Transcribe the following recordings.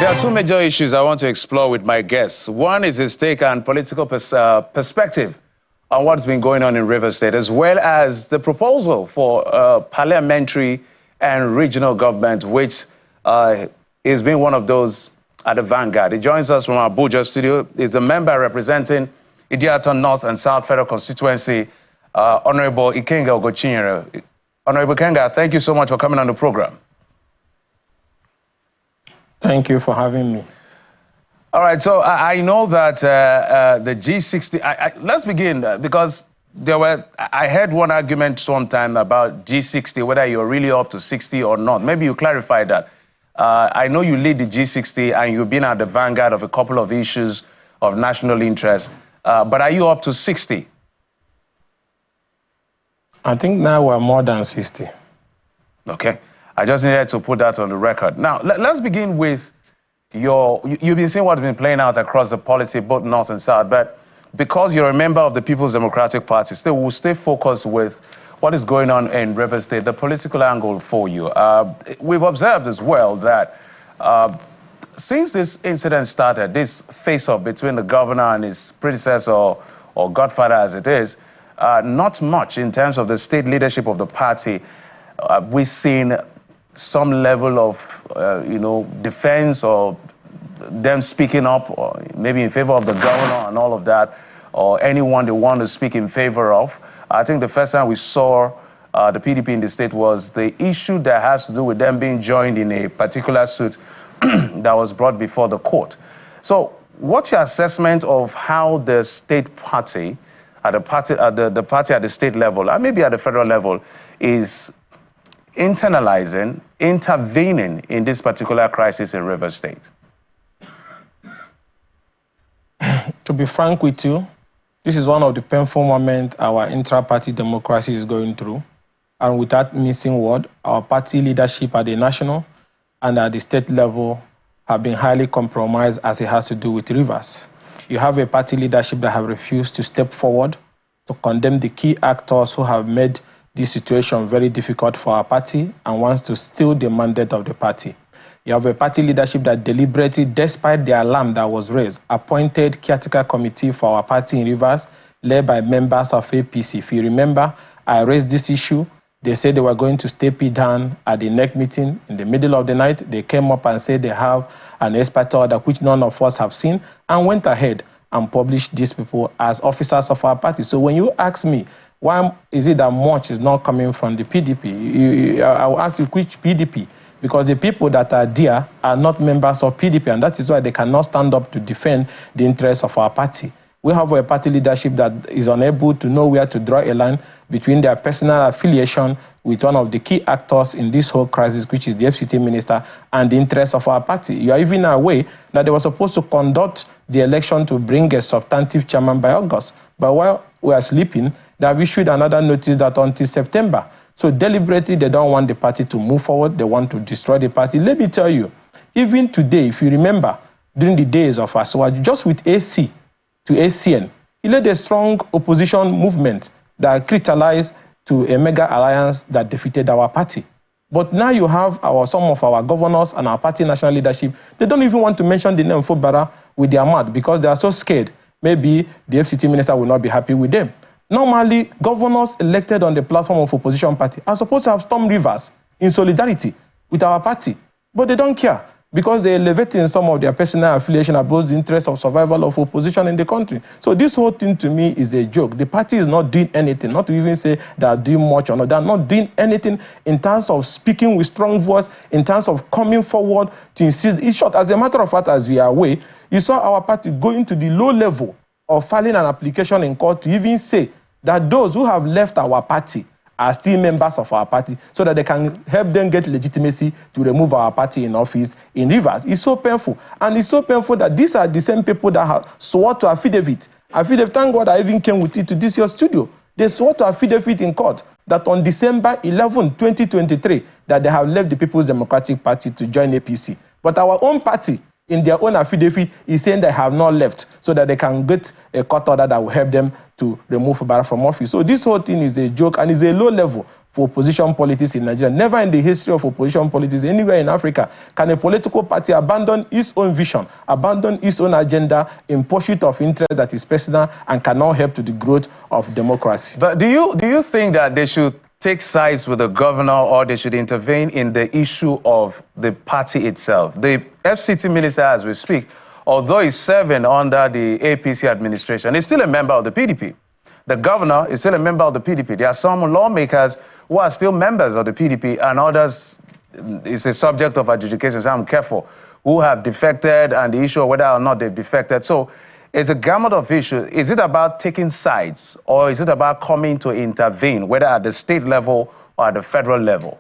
There are two major issues I want to explore with my guests. One is his take and political perspective on what's been going on in Rivers State, as well as the proposal for parliamentary and regional government, which is being one of those at the vanguard. He joins us from our Abuja studio. He's a member representing Idiaton North and South Federal Constituency, Honorable Ugochinyere. Honorable Kenga, thank you so much for coming on the program. Thank you for having me. All right, so I know that the G60, let's begin because I heard one argument sometime about G60, whether you're really up to 60 or not. Maybe you clarify that. I know you lead the G60 and you've been at the vanguard of a couple of issues of national interest, but are you up to 60? I think now we're more than 60. Okay. I just needed to put that on the record. Now, let's begin with you've been seeing what's been playing out across the policy, both North and South, but because you're a member of the People's Democratic Party, we'll stay focused with what is going on in Rivers State, the political angle for you. We've observed as well that since this incident started, this face-off between the governor and his predecessor, or godfather as it is, not much in terms of the state leadership of the party. We've seen some level of, defense or them speaking up, or maybe in favor of the governor and all of that, or anyone they want to speak in favor of. I think the first time we saw the PDP in the state was the issue that has to do with them being joined in a particular suit that was brought before the court. So what's your assessment of how the state party, the party at the state level, and maybe at the federal level, is internalizing, intervening in this particular crisis in Rivers State? To be frank with you, this is one of the painful moments our intra-party democracy is going through. And without missing word, our party leadership at the national and at the state level have been highly compromised as it has to do with Rivers. You have a party leadership that have refused to step forward to condemn the key actors who have made this situation very difficult for our party and wants to steal the mandate of the party. You have a party leadership that deliberately, despite the alarm that was raised, appointed caretaker committee for our party in Rivers, led by members of APC. If you remember, I raised this issue. They said they were going to step it down at the NEC meeting. In the middle of the night, they came up and said they have an expert order, which none of us have seen, and went ahead and published these people as officers of our party. So when you ask me, why is it that much is not coming from the PDP? I will ask you, which PDP? Because the people that are there are not members of PDP, and that is why they cannot stand up to defend the interests of our party. We have a party leadership that is unable to know where to draw a line between their personal affiliation with one of the key actors in this whole crisis, which is the FCT minister, and the interests of our party. You are even aware that they were supposed to conduct the election to bring a substantive chairman by August. But while we are sleeping, they have issued another notice that until September. So deliberately, they don't want the party to move forward. They want to destroy the party. Let me tell you, even today, if you remember, during the days of Aswaju, just with AC to ACN, he led a strong opposition movement that crystallized to a mega alliance that defeated our party. But now you have some of our governors and our party national leadership. They don't even want to mention the name Fobara with their mouth because they are so scared. Maybe the FCT minister will not be happy with them. Normally, governors elected on the platform of opposition party are supposed to have stormed Rivers in solidarity with our party. But they don't care because they're elevating some of their personal affiliation above the interest of survival of opposition in the country. So this whole thing to me is a joke. The party is not doing anything, not to even say they are doing much or not. They are not doing anything in terms of speaking with strong voice, in terms of coming forward to insist. In short, as a matter of fact, as we are aware, you saw our party going to the low level of filing an application in court to even say that those who have left our party are still members of our party so that they can help them get legitimacy to remove our party in office in Rivers. It's so painful. And it's so painful that these are the same people that have swore to affidavit. Thank God I even came with it to this your studio. They swore to affidavit in court that on December 11, 2023, that they have left the People's Democratic Party to join APC. But our own party, in their own affidavit, is saying they have not left so that they can get a court order that will help them to remove Fubara from office. So this whole thing is a joke and is a low level for opposition politics in Nigeria. Never in the history of opposition politics anywhere in Africa can a political party abandon its own vision, abandon its own agenda in pursuit of interest that is personal and cannot help to the growth of democracy. But do you think that they should take sides with the governor, or they should intervene in the issue of the party itself? The FCT minister, as we speak, although he's serving under the APC administration, he's still a member of the PDP. The governor is still a member of the PDP. There are some lawmakers who are still members of the PDP, and others, it's a subject of adjudication, so I'm careful, who have defected, and the issue of whether or not they've defected. So it's a gamut of issues. Is it about taking sides, or is it about coming to intervene, whether at the state level or at the federal level?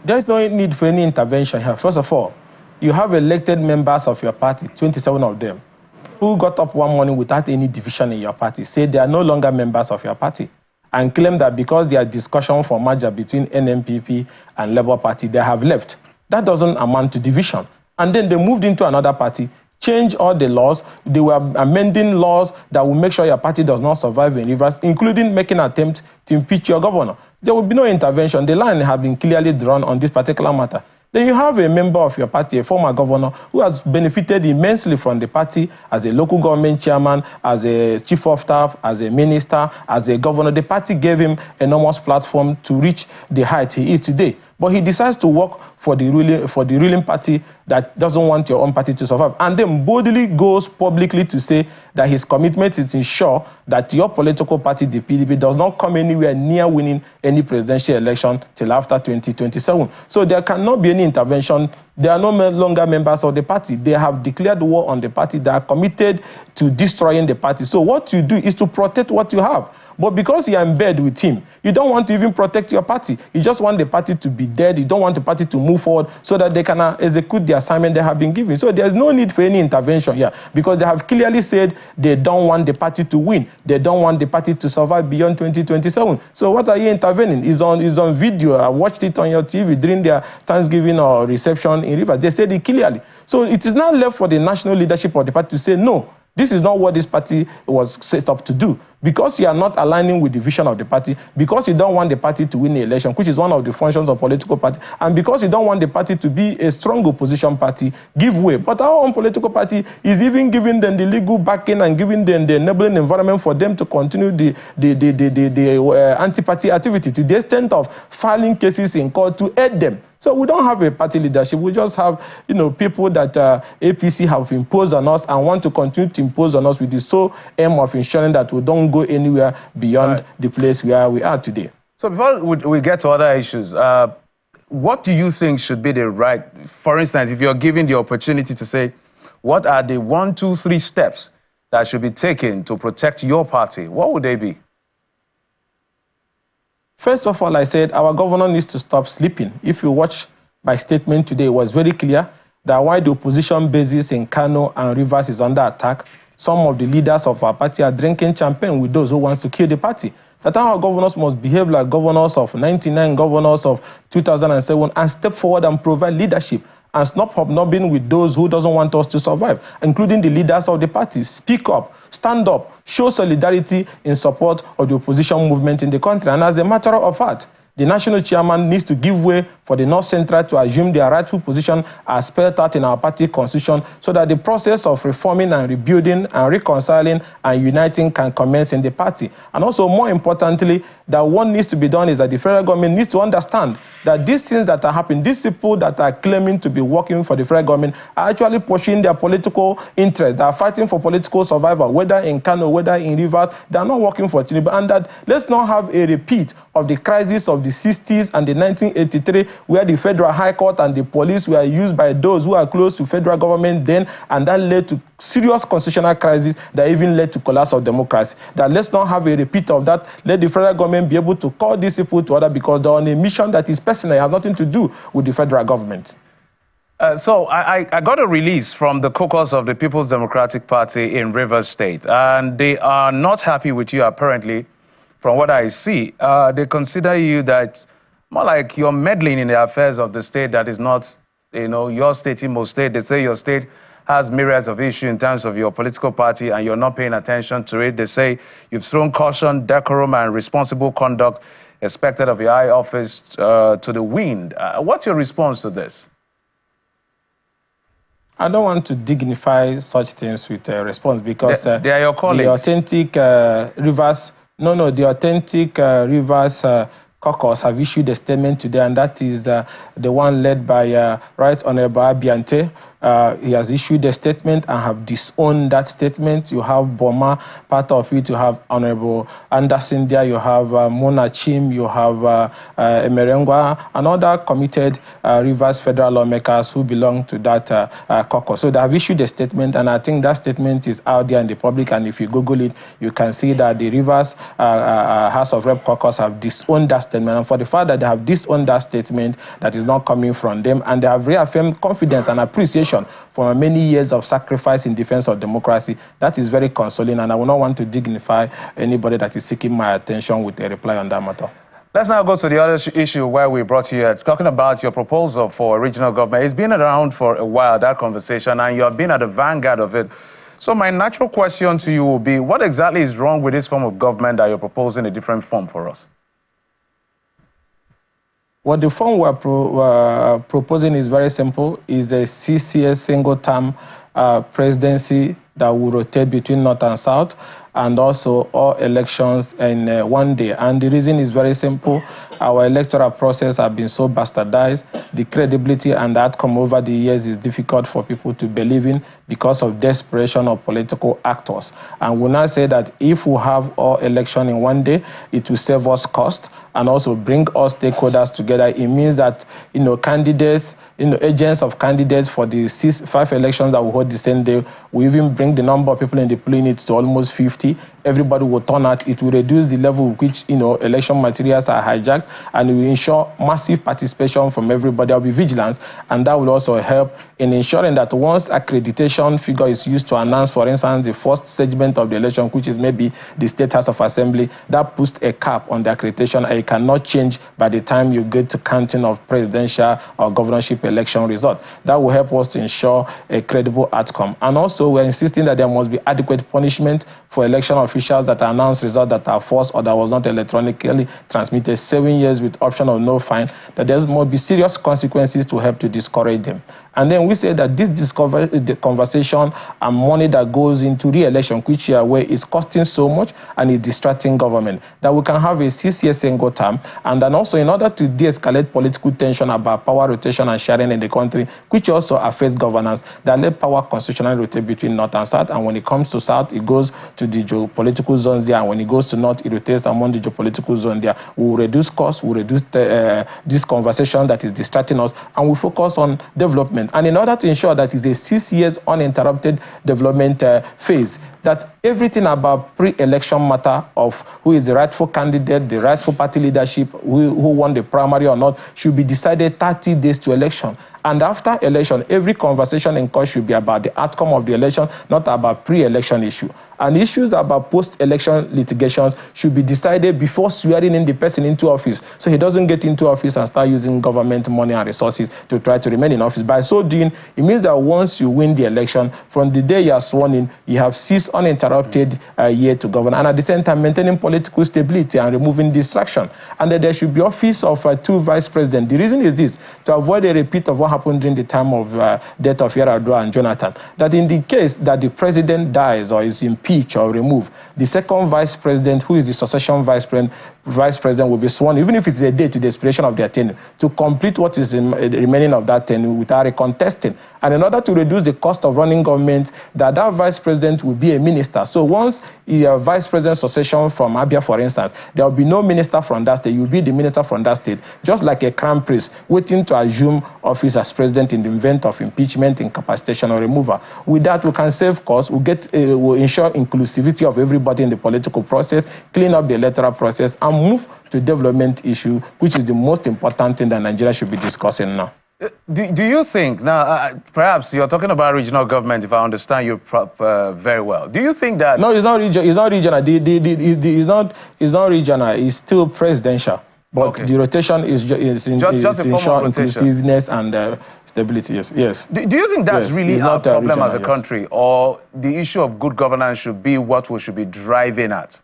There's no need for any intervention here. First of all, you have elected members of your party, 27 of them, who got up one morning without any division in your party, say they are no longer members of your party, and claim that because there are discussion for merger between NNPP and Labour Party, they have left. That doesn't amount to division. And then they moved into another party, changed all the laws. They were amending laws that will make sure your party does not survive in Rivers, including making an attempt to impeach your governor. There will be no intervention. The line has been clearly drawn on this particular matter. Then you have a member of your party, a former governor, who has benefited immensely from the party as a local government chairman, as a chief of staff, as a minister, as a governor. The party gave him enormous platform to reach the height he is today. But he decides to work for the ruling party that doesn't want your own party to survive, and then boldly goes publicly to say that his commitment is to ensure that your political party, the PDP, does not come anywhere near winning any presidential election till after 2027. So there cannot be any intervention. They are no longer members of the party. They have declared war on the party. They are committed to destroying the party. So what you do is to protect what you have. But because you are in bed with him, you don't want to even protect your party. You just want the party to be dead. You don't want the party to move forward so that they can execute the assignment they have been given. So there's no need for any intervention here, because they have clearly said they don't want the party to win. They don't want the party to survive beyond 2027. So what are you intervening? It's on video. I watched it on your TV during their Thanksgiving or reception in Rivers. They said it clearly. So it is now left for the national leadership of the party to say, no, this is not what this party was set up to do. Because you are not aligning with the vision of the party, because you don't want the party to win the election, which is one of the functions of political party, and because you don't want the party to be a strong opposition party, give way. But our own political party is even giving them the legal backing and giving them the enabling environment for them to continue the anti-party activity, to the extent of filing cases in court to aid them. So we don't have a party leadership. We just have, people that APC have imposed on us and want to continue to impose on us with the sole aim of ensuring that we don't go anywhere beyond the place where we are today. So before we get to other issues, what do you think should be the right, for instance, if you're given the opportunity to say, what are the 1, 2, 3 steps that should be taken to protect your party, what would they be? First of all, I said our governor needs to stop sleeping. If you watch my statement today, it was very clear that while the opposition bases in Kano and Rivers is under attack, some of the leaders of our party are drinking champagne with those who want to kill the party. That our governors must behave like governors of 99, governors of 2007, and step forward and provide leadership and stop hobnobbing with those who doesn't want us to survive, including the leaders of the party. Speak up, stand up, show solidarity in support of the opposition movement in the country. And as a matter of fact, the national chairman needs to give way for the North Central to assume their rightful position as spelled out in our party constitution, so that the process of reforming and rebuilding and reconciling and uniting can commence in the party. And also, more importantly, that what needs to be done is that the federal government needs to understand that these things that are happening, these people that are claiming to be working for the federal government are actually pushing their political interests. They are fighting for political survival, whether in Kano, whether in Rivers. They are not working for Tinubu. And that let's not have a repeat of the crisis of the 60s and the 1983, where the Federal High Court and the police were used by those who are close to federal government then, and that led to serious constitutional crisis that even led to collapse of democracy. That let's not have a repeat of that. Let the federal government be able to call these people to order, because they're on a mission that is personal, it has nothing to do with the federal government. So I got a release from the caucus of the People's Democratic Party in Rivers State, and they are not happy with you, apparently, from what I see. They consider you that more like you're meddling in the affairs of the state that is not, your state, Imo State. They say your state has myriads of issues in terms of your political party and you're not paying attention to it. They say you've thrown caution, decorum, and responsible conduct expected of your high office to the wind. What's your response to this? I don't want to dignify such things with a response because they are your colleagues. The authentic Rivers Caucus have issued a statement today, and that is the one led by Right Honorable Abiante. He has issued a statement and have disowned that statement. You have Boma, part of it. You have Honorable Anderson there. You have Mona Chim. You have Emerengwa and other committed Rivers federal lawmakers who belong to that caucus. So they have issued a statement, and I think that statement is out there in the public. And if you Google it, you can see that the Rivers House of Rep caucus have disowned that statement. And for the fact that they have disowned that statement, that is not coming from them, and they have reaffirmed confidence and appreciation for many years of sacrifice in defense of democracy, that is very consoling, and I will not want to dignify anybody that is seeking my attention with a reply on that matter. Let's now go to the other issue where we brought you here, talking about your proposal for regional government. It's been around for a while, that conversation, and you have been at the vanguard of it. So my natural question to you will be, what exactly is wrong with this form of government that you're proposing a different form for us? What the form we're proposing is very simple. Is a 6-year single-term presidency that will rotate between North and South, and also all elections in one day. And the reason is very simple. Our electoral process has been so bastardized. The credibility and the outcome over the years is difficult for people to believe in because of desperation of political actors. And we now say that if we have all election in one day, it will save us cost and also bring all stakeholders together. It means that, candidates, agents of candidates for the 5 elections that we hold the same day, we even bring the number of people in the polling units to almost 50. Everybody will turn out. It will reduce the level with which, election materials are hijacked, and it will ensure massive participation from everybody. There will be vigilance, and that will also help in ensuring that once accreditation figure is used to announce, for instance, the first segment of the election, which is maybe the State House of Assembly, that puts a cap on the accreditation, and it cannot change by the time you get to counting of presidential or governorship election results. That will help us to ensure a credible outcome. And also, we're insisting that there must be adequate punishment for election officials that announce results that are false or that was not electronically transmitted, 7 years with option of no fine, that there must be serious consequences to help to discourage them. And then we say that the conversation and money that goes into re-election, which you are aware is costing so much and is distracting government, that we can have a 6-year single term. And then also, in order to de-escalate political tension about power rotation and sharing in the country, which also affects governance, that let power constitutionally rotate between North and South. And when it comes to South, it goes to the geopolitical zones there. And when it goes to North, it rotates among the geopolitical zone there. We will reduce costs, we will reduce this conversation that is distracting us, and we focus on development. And in order to ensure that it's a 6 years uninterrupted development phase, that everything about pre-election matter of who is the rightful candidate, the rightful party leadership, who won the primary or not, should be decided 30 days to election. And after election, every conversation in court should be about the outcome of the election, not about pre-election issue. And issues about post-election litigations should be decided before swearing in the person into office, so he doesn't get into office and start using government money and resources to try to remain in office. By so doing, it means that once you win the election, from the day you are sworn in, you have 6 uninterrupted year to govern, and at the same time maintaining political stability and removing distraction. And that there should be office of 2 vice presidents. The reason is this: to avoid a repeat of what happened during the time of death of Yar'Adua and Jonathan, that in the case that the president dies or is impeached or removed, the second vice president, who is the succession vice president, will be sworn, even if it's a day to the expiration of their tenure, to complete what is remaining of that tenure without recontesting. And in order to reduce the cost of running government, that vice president will be a minister. So once you have vice president succession from Abia, for instance, there will be no minister from that state. You will be the minister from that state, just like a crown prince waiting to assume office as president in the event of impeachment, incapacitation, or removal. With that, we can save costs, we'll ensure inclusivity of everybody in the political process, clean up the electoral process, and move to development issue, which is the most important thing that Nigeria should be discussing now. Do you think, now, perhaps you're talking about regional government, if I understand you very well. Do you think that... No, it's not regional. It's not regional. It's not regional. It's still presidential. But the rotation is to ensure inclusiveness and stability. Yes. Do you think that's really our problem as a country, or the issue of good governance should be what we should be driving at?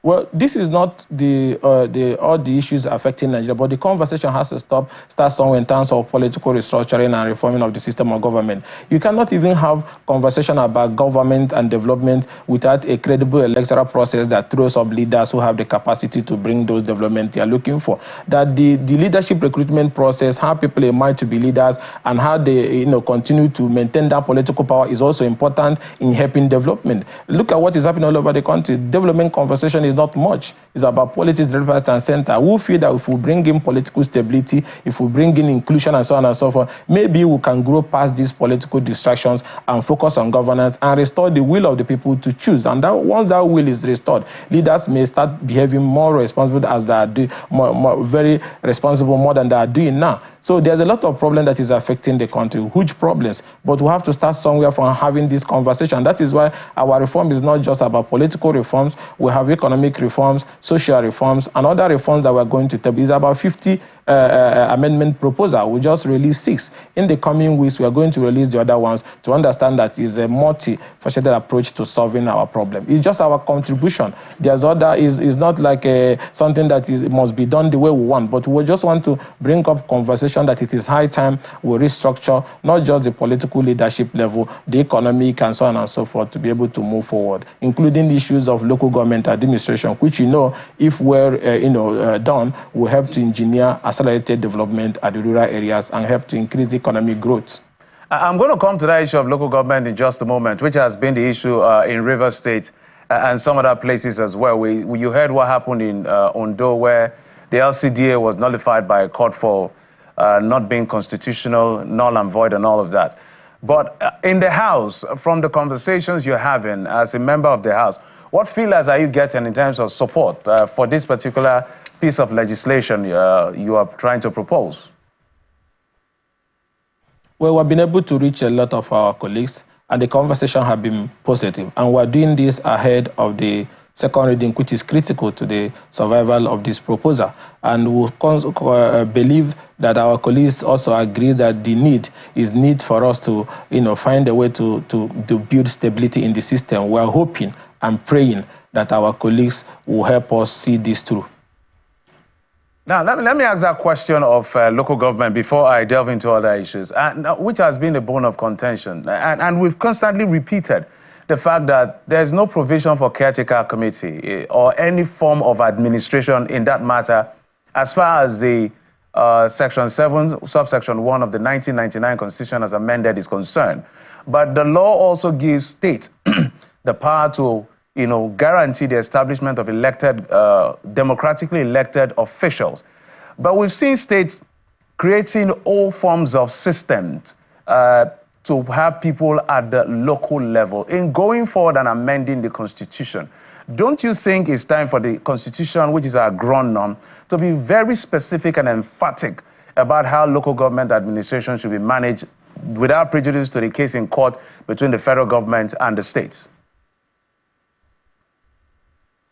Well, this is not all the issues affecting Nigeria, but the conversation has to start somewhere in terms of political restructuring and reforming of the system of government. You cannot even have conversation about government and development without a credible electoral process that throws up leaders who have the capacity to bring those developments you are looking for. That the leadership recruitment process, how people emerge to be leaders, and how they continue to maintain that political power is also important in helping development. Look at what is happening all over the country. Development conversation is not much. It's about politics, left and center. We feel that if we bring in political stability, if we bring in inclusion and so on and so forth, maybe we can grow past these political distractions and focus on governance and restore the will of the people to choose. And that once that will is restored, leaders may start behaving more responsible as they are doing, very responsible more than they are doing now. So there's a lot of problem that is affecting the country, huge problems. But we have to start somewhere from having this conversation. That is why our reform is not just about political reforms. We have economic reforms, social reforms, and other reforms that we're going to take. It's about 50 amendment proposal. We just released 6. In the coming weeks, we are going to release the other ones to understand that it's a multi-faceted approach to solving our problem. It's just our contribution. There's other is not like something that must be done the way we want, but we just want to bring up conversation that it is high time we restructure not just the political leadership level, the economic and so on and so forth to be able to move forward, including issues of local government administration, which if we're done, will help to engineer accelerated development at the rural areas and help to increase economic growth. I'm going to come to that issue of local government in just a moment, which has been the issue in Rivers State and some other places as well. You heard what happened in Ondo, where the LCDA was nullified by a court for not being constitutional, null and void and all of that. But in the House, from the conversations you're having as a member of the House, what feelers are you getting in terms of support for this particular piece of legislation you are trying to propose? Well, we've been able to reach a lot of our colleagues, and the conversation has been positive. And we're doing this ahead of the second reading, which is critical to the survival of this proposal. And we believe that our colleagues also agree that the need for us to find a way to build stability in the system. We're hoping and praying that our colleagues will help us see this through. Now, let me ask that question of local government before I delve into other issues, which has been a bone of contention. And we've constantly repeated the fact that there's no provision for caretaker committee or any form of administration in that matter as far as the Section 7, subsection 1 of the 1999 Constitution as amended is concerned. But the law also gives states the power to guarantee the establishment of elected, democratically elected officials. But we've seen states creating all forms of systems to have people at the local level. In going forward and amending the Constitution, don't you think it's time for the Constitution, which is our ground norm, to be very specific and emphatic about how local government administration should be managed without prejudice to the case in court between the federal government and the states?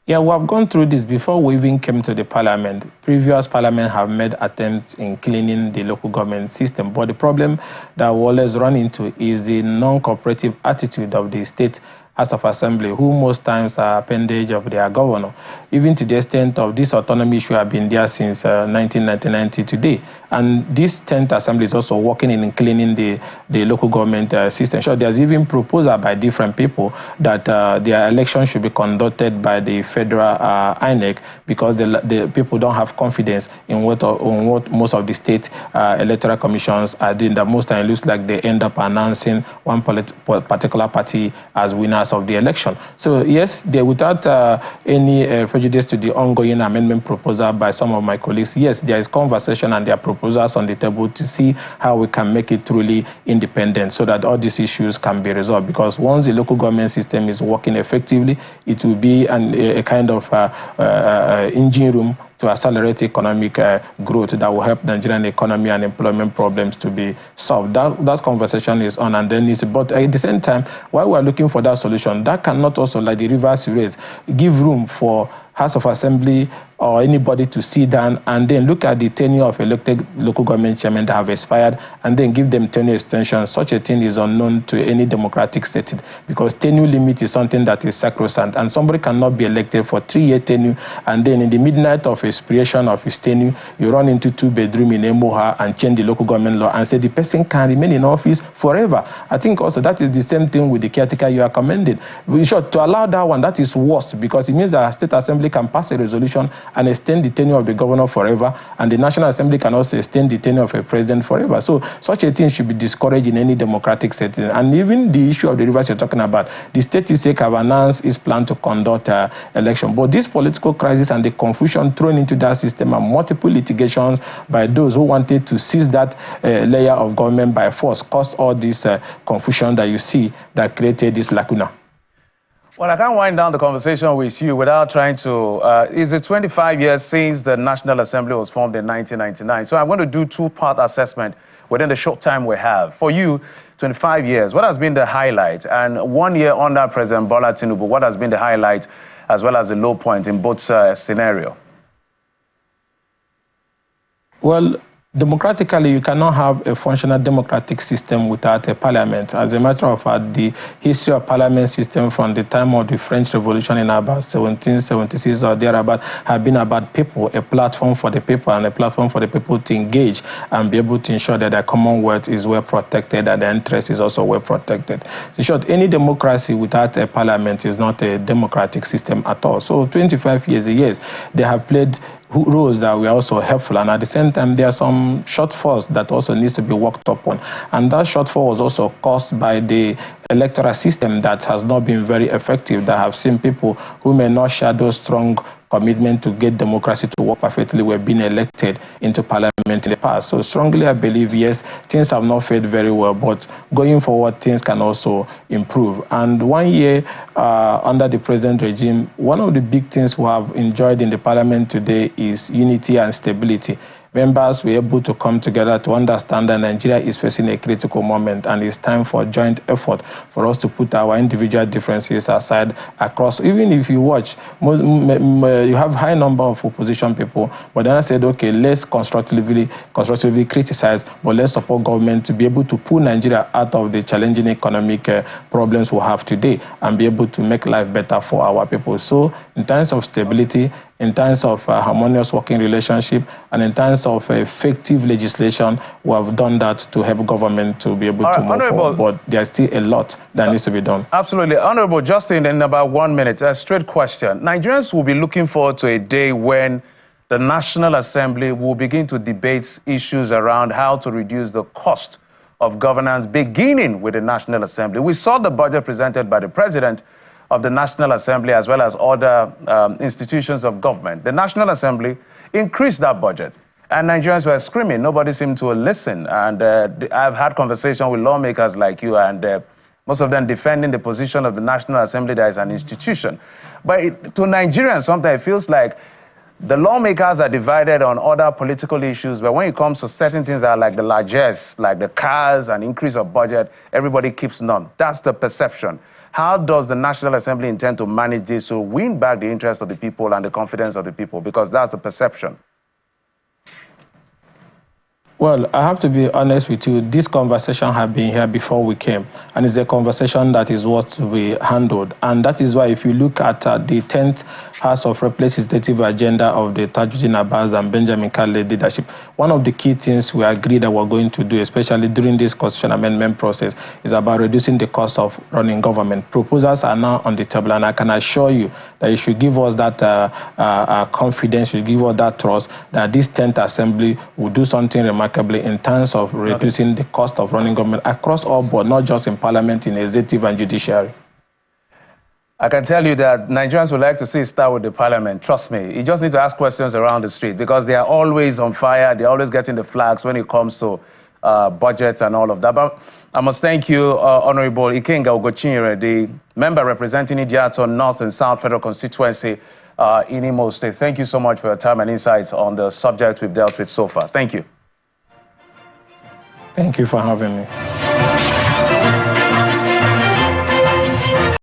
Yeah, we have gone through this before we even came to the parliament. Previous parliament have made attempts in cleaning the local government system. But the problem that we always run into is the non-cooperative attitude of the state House of Assembly, who most times are appendage of their governor, even to the extent of this autonomy issue have been there since 1999 to today. And this 10th Assembly is also working in cleaning the local government system. So there's even proposal by different people that their election should be conducted by the federal INEC because the people don't have confidence in what most of the state electoral commissions are doing. That most times it looks like they end up announcing one particular party as winners of the election. So yes, without any prejudice to the ongoing amendment proposal by some of my colleagues, yes, there is conversation and there are proposals on the table to see how we can make it truly independent so that all these issues can be resolved. Because once the local government system is working effectively, it will be a kind of engine room to accelerate economic growth that will help Nigerian economy and employment problems to be solved. That conversation is on, and then but at the same time, while we are looking for that solution, that cannot also, like the Rivers raise, give room for House of Assembly or anybody to sit down and then look at the tenure of elected local government chairmen that have expired and then give them tenure extension. Such a thing is unknown to any democratic state because tenure limit is something that is sacrosanct, and somebody cannot be elected for 3-year tenure and then in the midnight of expiration of his tenure, you run into 2-bedroom in Emoha and change the local government law and say the person can remain in office forever. I think also that is the same thing with the caretaker you are commending. In short, to allow that one, that is worst because it means that a state assembly can pass a resolution and extend the tenure of the governor forever, and the National Assembly can also extend the tenure of a president forever. So such a thing should be discouraged in any democratic setting. And even the issue of the rivers you're talking about, the state is have announced its plan to conduct election. But this political crisis and the confusion thrown into that system and multiple litigations by those who wanted to seize that layer of government by force caused all this confusion that you see that created this lacuna. Well, I can't wind down the conversation with you without trying to, it's 25 years since the National Assembly was formed in 1999. So I'm going to do two-part assessment within the short time we have. For you, 25 years, what has been the highlight? And 1 year under President Bola Tinubu, what has been the highlight as well as the low point in both scenarios? Well, democratically, you cannot have a functional democratic system without a parliament. As a matter of fact, the history of parliament system from the time of the French Revolution in about 1776 or thereabout have been about people, a platform for the people and a platform for the people to engage and be able to ensure that their commonwealth is well protected and their interest is also well protected. In short, any democracy without a parliament is not a democratic system at all. So 25 years, they have played roles that were also helpful, and at the same time there are some shortfalls that also needs to be worked upon, and that shortfall was also caused by the electoral system that has not been very effective, that have seen people who may not share those strong commitment to get democracy to work perfectly were being elected into parliament in the past. So strongly I believe, yes, things have not fared very well, but going forward things can also improve. And 1 year under the present regime, one of the big things we have enjoyed in the parliament today is unity and stability. Members were able to come together to understand that Nigeria is facing a critical moment and it's time for joint effort for us to put our individual differences aside across. Even if you watch, you have high number of opposition people, but then I said, okay, let's constructively criticize, but let's support government to be able to pull Nigeria out of the challenging economic problems we have today and be able to make life better for our people. So in terms of stability, in terms of harmonious working relationship, and in terms of effective legislation, we have done that to help government to be able to move forward. But there's still a lot that needs to be done. Absolutely. Honorable Justin, in about 1 minute, a straight question. Nigerians will be looking forward to a day when the National Assembly will begin to debate issues around how to reduce the cost of governance, beginning with the National Assembly. We saw the budget presented by the President of the National Assembly as well as other institutions of government. The National Assembly increased that budget, and Nigerians were screaming. Nobody seemed to listen. And I've had conversations with lawmakers like you, and most of them defending the position of the National Assembly as an institution. But to Nigerians, sometimes it feels like the lawmakers are divided on other political issues, but when it comes to certain things that are like the largesse, like the cars and increase of budget, everybody keeps none. That's the perception. How does the National Assembly intend to manage this to win back the interest of the people and the confidence of the people? Because that's the perception. Well, I have to be honest with you. This conversation had been here before we came, and it's a conversation that is worth to be handled. And that is why if you look at the 10th House of Rep legislative agenda of the Tajuddin Abbas and Benjamin Kale leadership, one of the key things we agreed that we're going to do, especially during this constitution amendment process, is about reducing the cost of running government. Proposals are now on the table, and I can assure you that you should give us that confidence, you should give us that trust that this 10th Assembly will do something remarkable in terms of reducing the cost of running government across all board, not just in parliament, in executive and judiciary. I can tell you that Nigerians would like to see it start with the parliament. Trust me. You just need to ask questions around the street because they are always on fire. They're always getting the flags when it comes to budgets and all of that. But I must thank you, Honorable Ikenga Ugochinyere, the member representing Idiato North and South Federal Constituency in Imo State. Thank you so much for your time and insights on the subject we've dealt with so far. Thank you. Thank you for having me.